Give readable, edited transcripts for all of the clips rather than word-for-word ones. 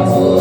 Oh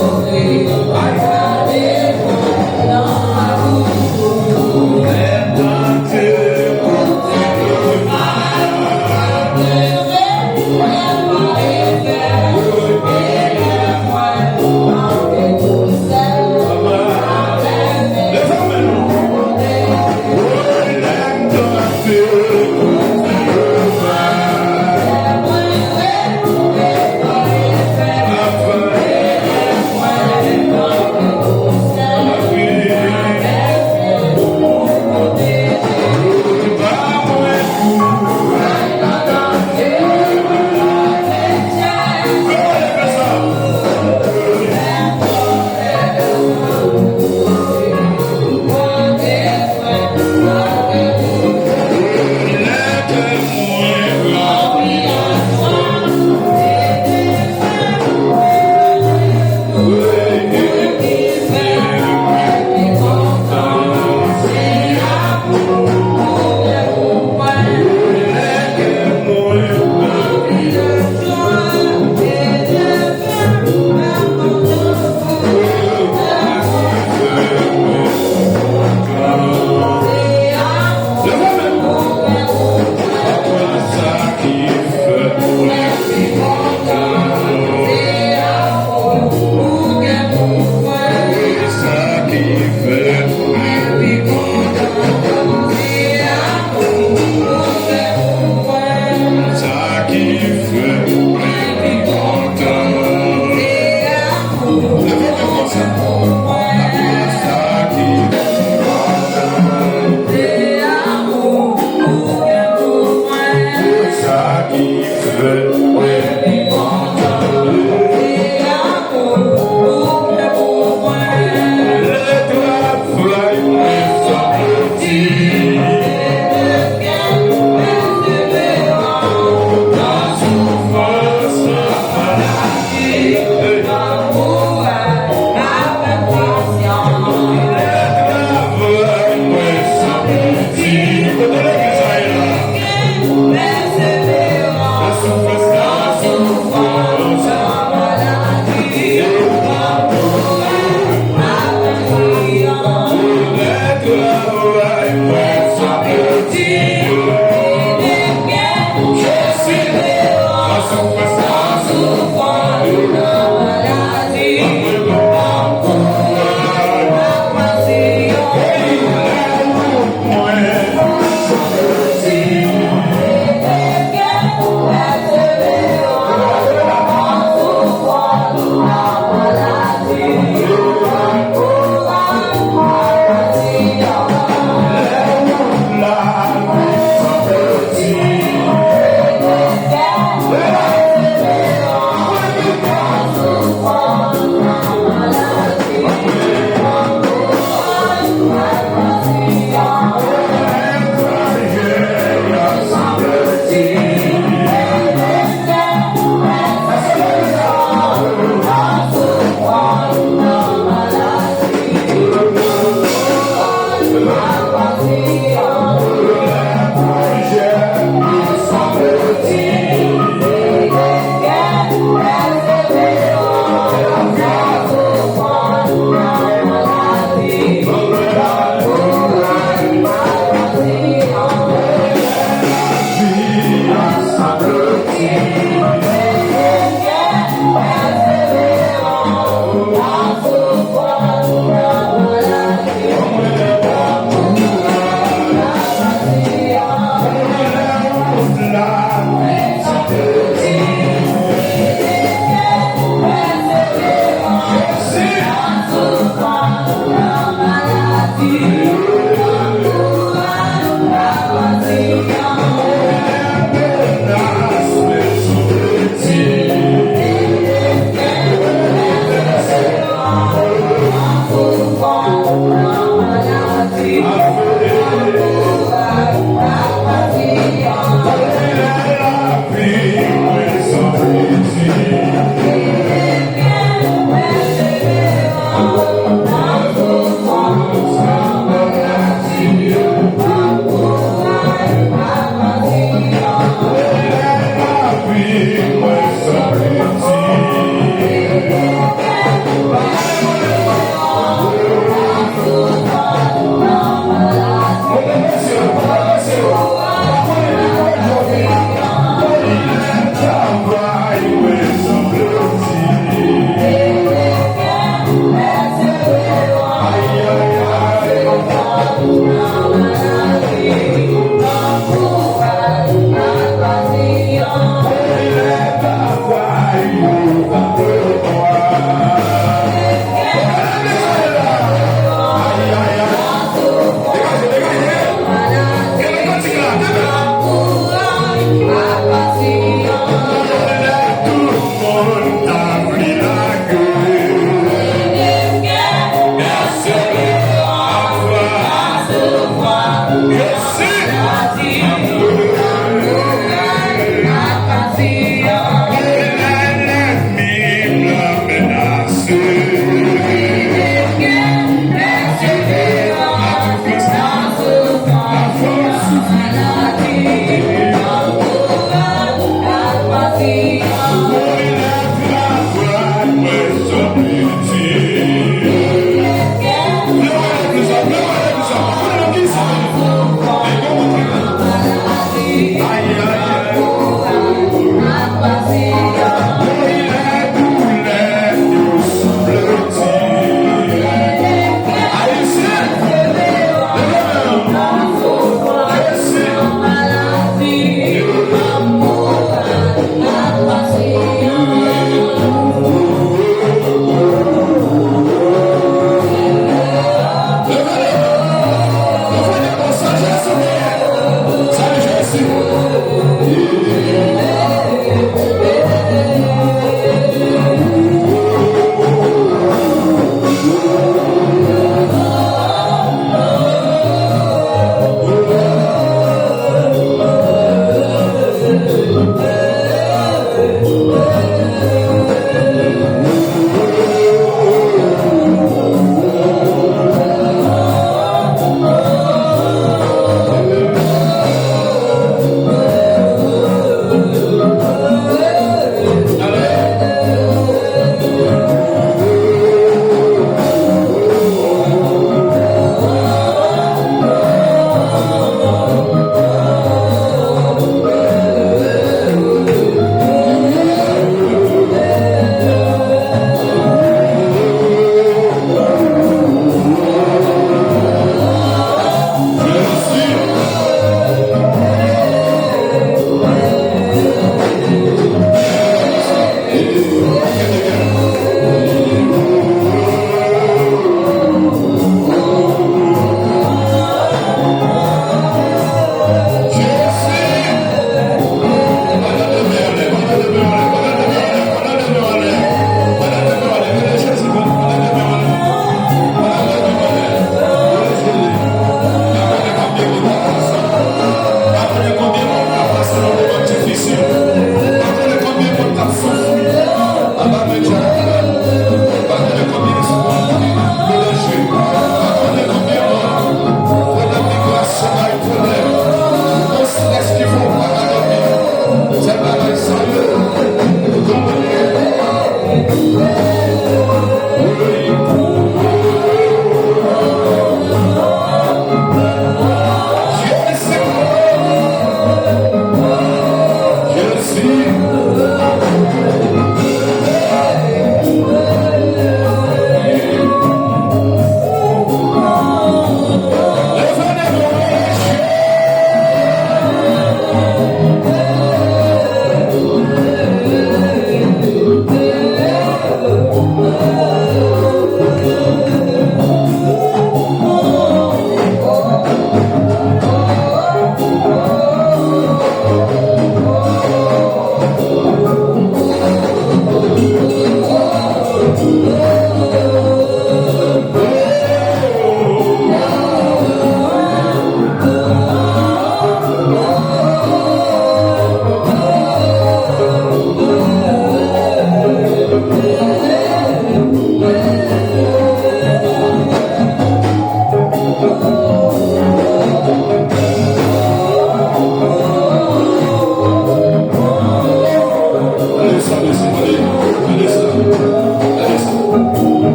Bleu.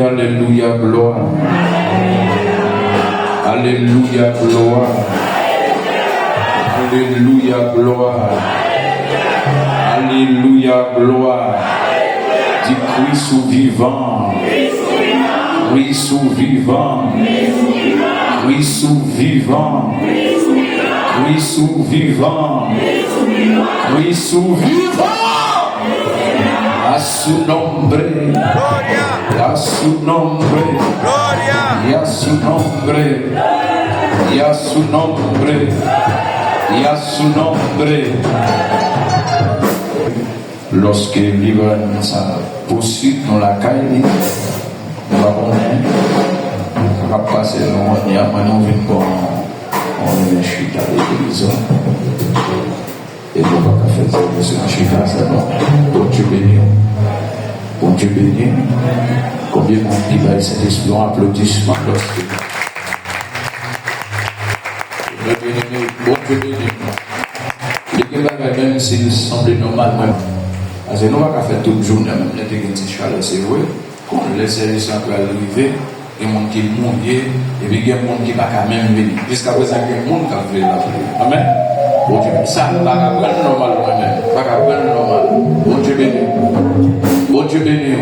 Alléluia, gloire. Alléluia, gloire. Alléluia, gloire. Alléluia, gloire. Dis Christ vivant. Christ vivant. Christ vivant. Christ vivant. Christ vivant. A su nombre. A su nombre, y a su nombre, y a su nombre, y a su nombre. Los que viven esa posible dans la caille, va passer le monde, il y a maintenant une bonne, on est chita de l'église. Et nous va faire ça, c'est un chita, ça va. Bon Dieu béni. Bon Dieu béni. Combien de monde qui va cet esprit en applaudissement lorsque bon Dieu béni. Les gars, même s'il semble normal, parce que nous va faire toute journée, même les petits chaleurs, c'est vrai, quand les services sont arrivés, il y a des gens qui mourent, et puis il y a des gens qui ne vont pas même venir. Jusqu'à présent, il y a des gens qui vont venir la prière. Amen. Bon Dieu béni. Ça, pas qu'à normal, même. Pas qu'à normal. Bon Dieu béni. Bon Dieu béni.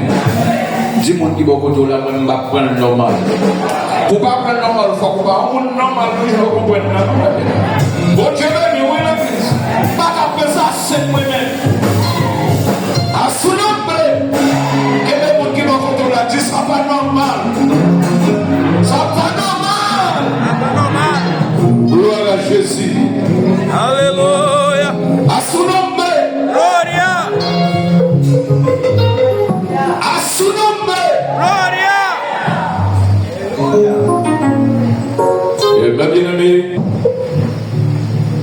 Dis-moi qui va côté là, même pas prendre normal. Pour pas prendre normal, il faut qu'on va prendre normal, il faut qu'on prenne normal. Bon Dieu béni, oui, l'église. Pas qu'après ça, c'est moi-même. À son nom, et les gens qui vont côté là, disent ça pas normal. Ça pas normal. Gloire à Jésus. Alléluia. À son nom. Gloria. À son nom. Gloria. Et ma bien-aimée,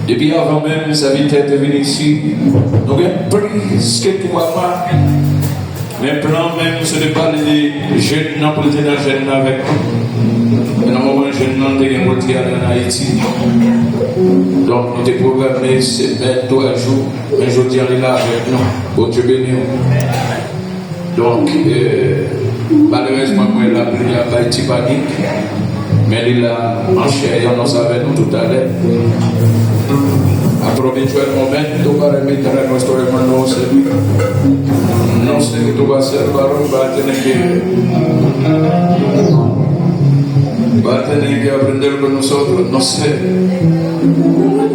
depuis avant même sa vie d'être venue ici, nous avons pris ce que pour moi. Mais plan même, ce n'est pas les jeunes, non, pour les jeunes avec nous. Dans le moment où les jeunes n'ont pas été en Haïti. Donc, nous avons programmé ces 3 jours. Mais aujourd'hui, on est là avec nous. Bon Dieu béni. Donc, malheureusement, moi, la prière n'a pas été panique. Mais il a enchaîné, on nous avec nous tout à l'heure. Aprovechó el momento para invitar a nuestro hermano Celui. No sé qué tú vas a hacer, varón, va a tener que aprender con nosotros, no sé.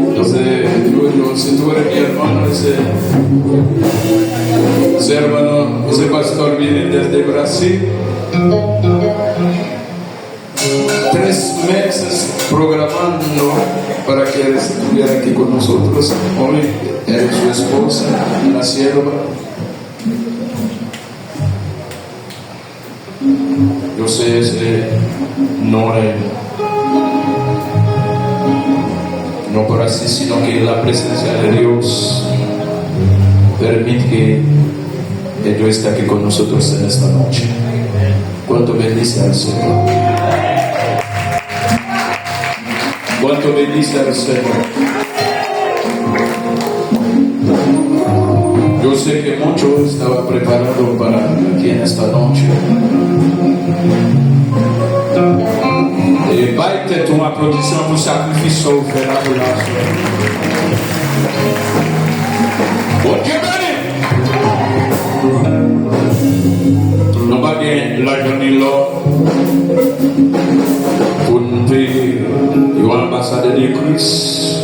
Entonces, si tú eres mi hermano, ese hermano, ese pastor viene desde Brasil. 3 meses programando para que él estuviera aquí con nosotros. Hoy él y su esposa, la sierva. Yo sé no por así, sino que la presencia de Dios permite que Dios esté aquí con nosotros en esta noche. ¿Cuánto bendice al Señor? ¿Cuánto bendice al Señor? Yo sé que mucho estaba preparado para aquí en esta noche. Et va être un applaudissement pour sacrifice offert à la Ok, nous pas gagner l'argent ni l'or pour nous payer l'ambassade de Christ.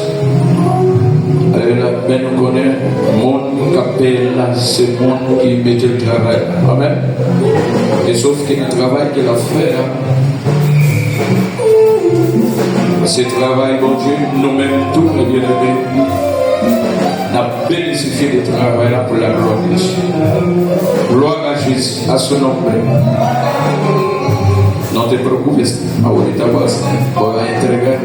Mais nous connaissons le monde qui appelle là, c'est le monde qui met le travail. Amen. Et sauf que le travail qu'il a fait, ce travail, bon Dieu, nous-mêmes, tous les bien-aimés, nous avons bénéficié de ce travail-là pour la gloire de Dieu. Gloire à Jésus, à son nom. Non te preocupes, ahorita vas a entregar.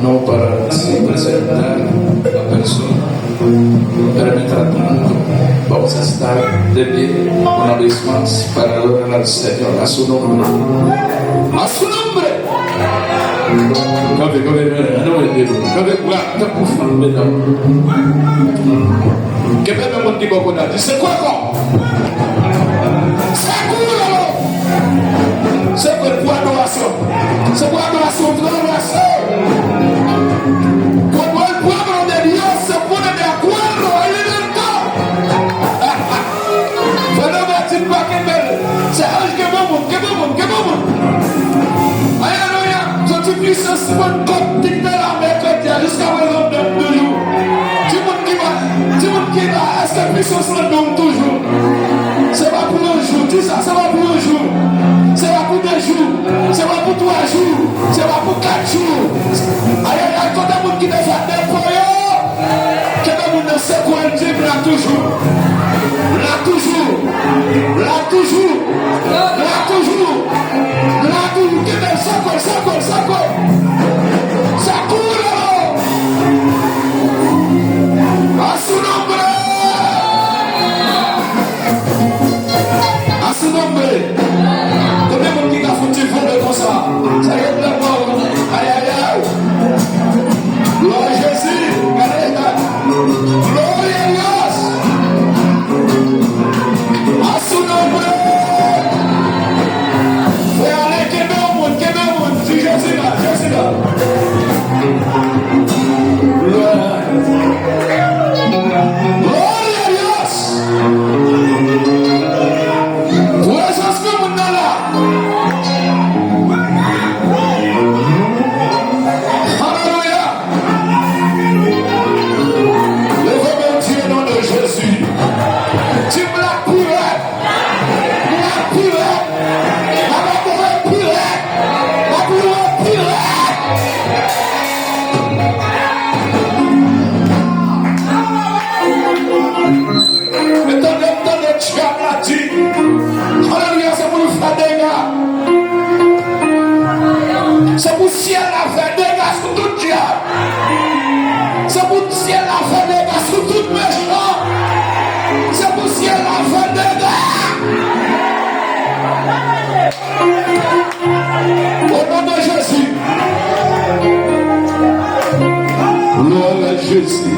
No para presentar la persona. permettre à tout le monde bon s'installer de pied en obéissance par l'honneur al Seigneur a su nombre. A su nombre. Come guarda per fare che beve molti coconati se qua se quel adoración se puede adoración cuando el pueblo de Dios se pone de acuerdo hay libertad fenomen pas c'est âge que vamos alléluia je puissance pour compter la mercredi jusqu'à présent de jours tu me qui va est-ce que puissance le donne toujours c'est pas pour un jour dis ça c'est pas pour un jour c'est pas pour 2 jours c'est pas pour 3 jours c'est pas pour 4 jours aïe quand le monde qui ne fait des poyaux que le monde ne sait quoi le dire là toujours que me saco a su nombre tenemos que ir a fútbol de cosa ça y est de mort aïe gloire à Jésus gloire à Dios a su nombre fais aller québé au monde si Jésus là c'est pour ciel la faire des gars sur tout diable. C'est pour ciel la faire des gars sur tout méchant. C'est pour ciel la faire des gars. Au nom de Jésus. Gloire à Jésus.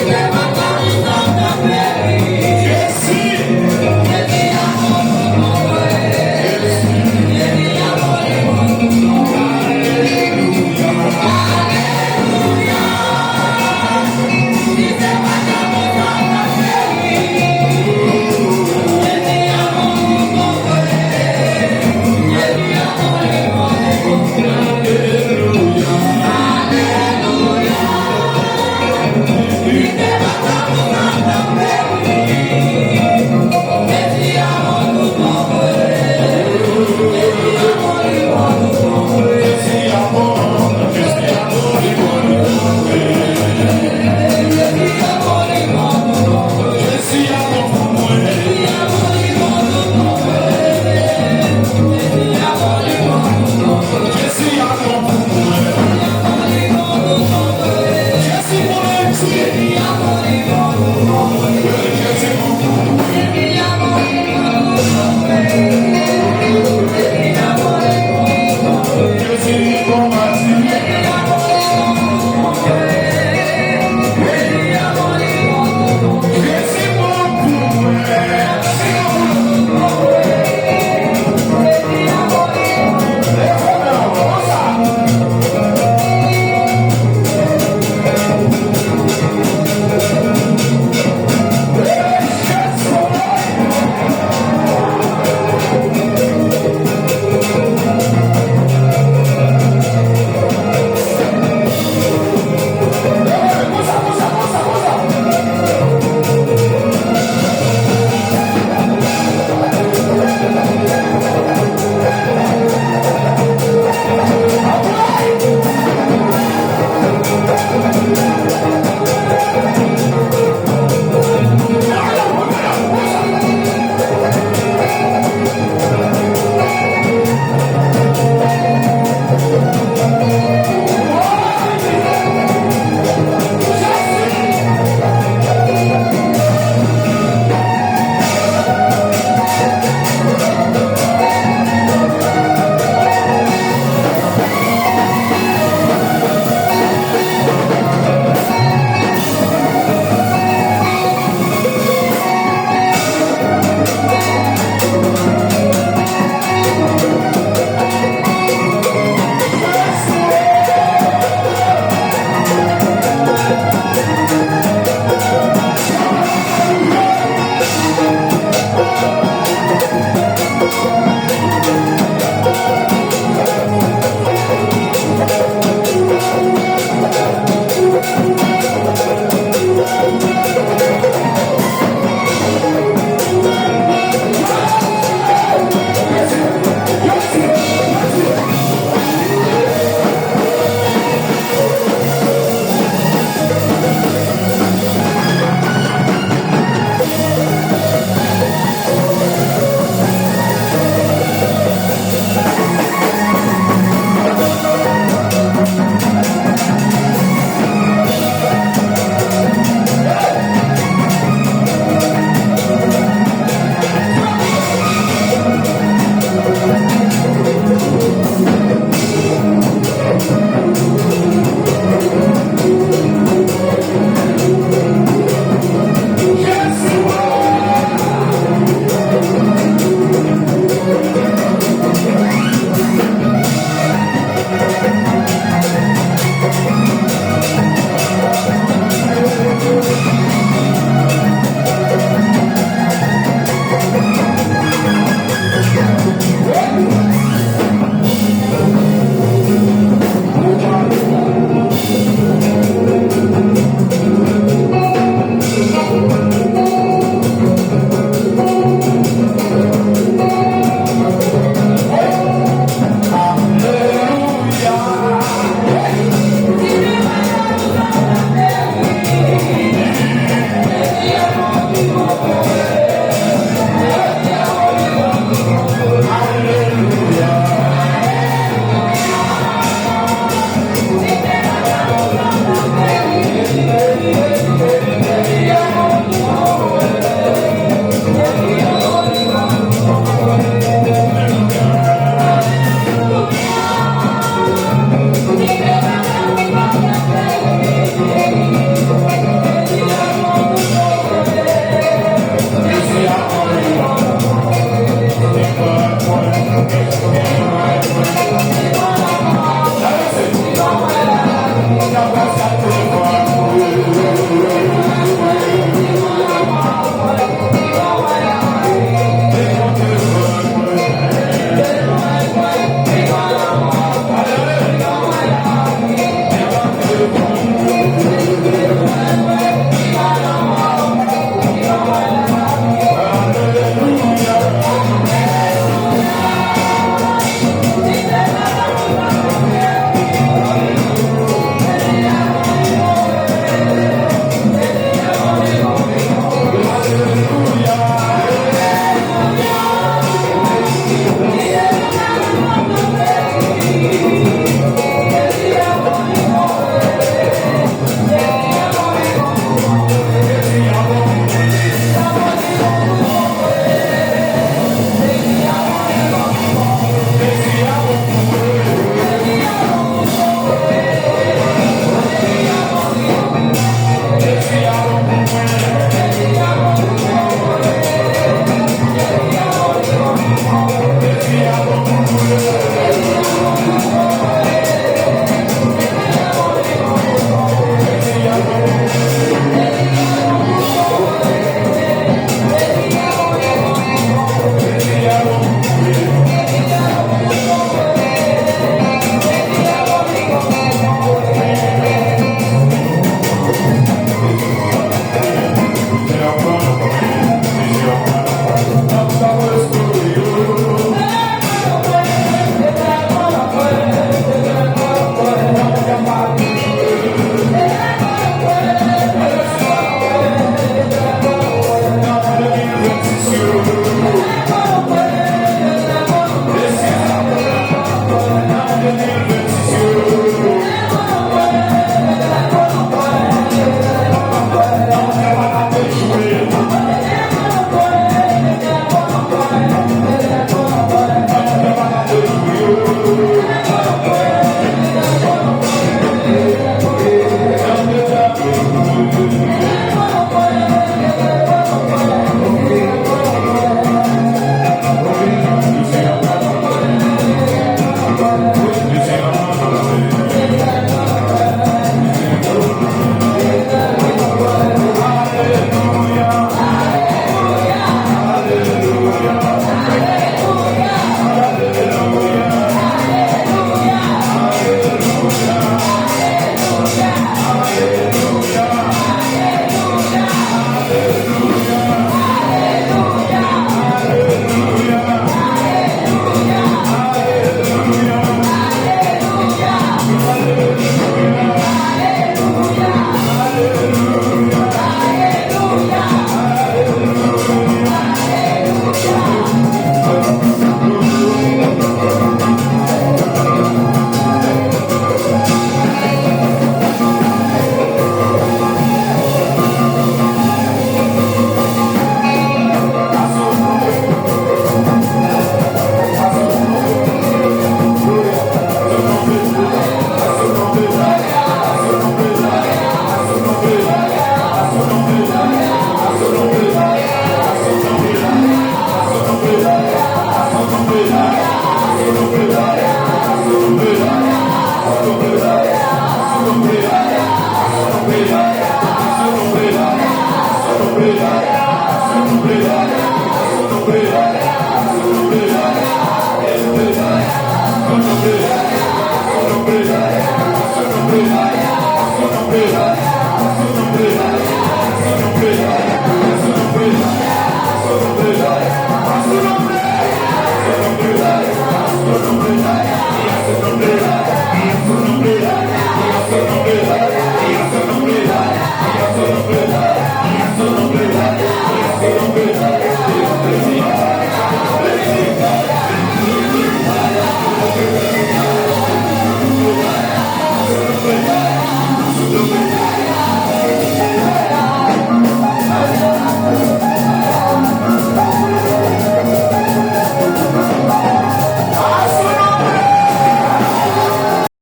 Jesse,